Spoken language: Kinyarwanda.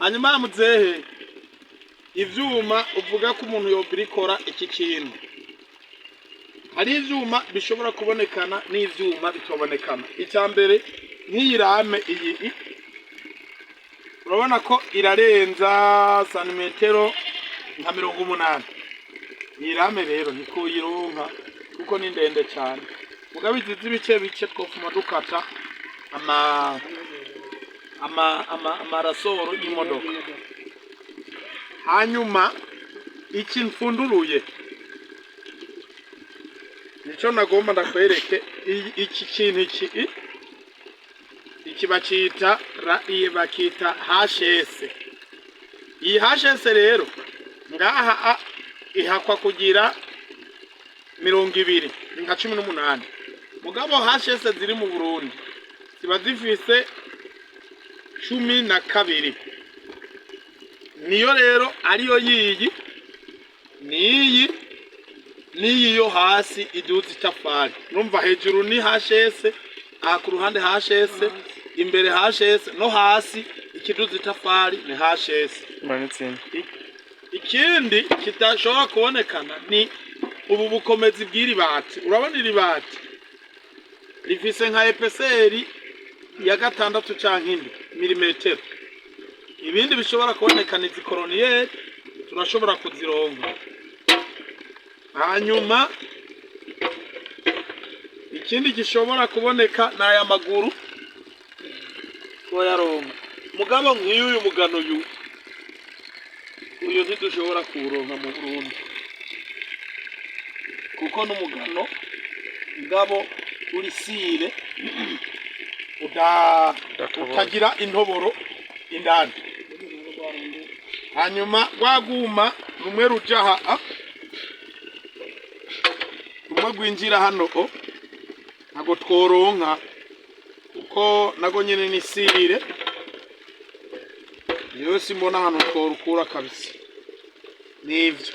hanyuma muzehe ivyuma uvuga ko umuntu yobirikora iki kintu hari ivyuma bishobora kubonekana n'ivyuma bitobonekana icyambere nk'irame iyi urabona ko irarenza santimetero nka 80 irame rero nikuyironka kuko ni ndende cyane mugabizi ibice bice twofuma dukata amarasoro y'imodoka hanyuma iki mfunduruye nico nagomba ndakwereke iki kintu iki bakita HS iyi HS rero ngaha ihakwa kugira 200 nka 18 mugabo HS ziri mu Burundi ziba zifise 12 niyo rero ariyo yiyi niyi yo hasi iduza itafari numva hejuru ni HS aha ku ruhande HS imbere HS no hasi ikiduza itafari ni HS ikindi kitashobora kubonekana ni ubu bukomezi bw'iribati urabona iribati rifise nka epeseri ya 6 canke 7 mm ibindi bishobora kubonekana izi koloniyeri turashobora kuzironga hanyuma ikindi gishobora kuboneka n'aya maguru koyaronga mugabo nk'uyu mugano uyu ntidushobora kuronka mu Burundi kuko n'umugano ngabo uri sire utagira intoboro indani hanyuma rwaguma rumwe rujaha rumwe gwinjira hano ntago tworonka uko nago nyene ni sire yose mbona hano tworukura kabisa nivyo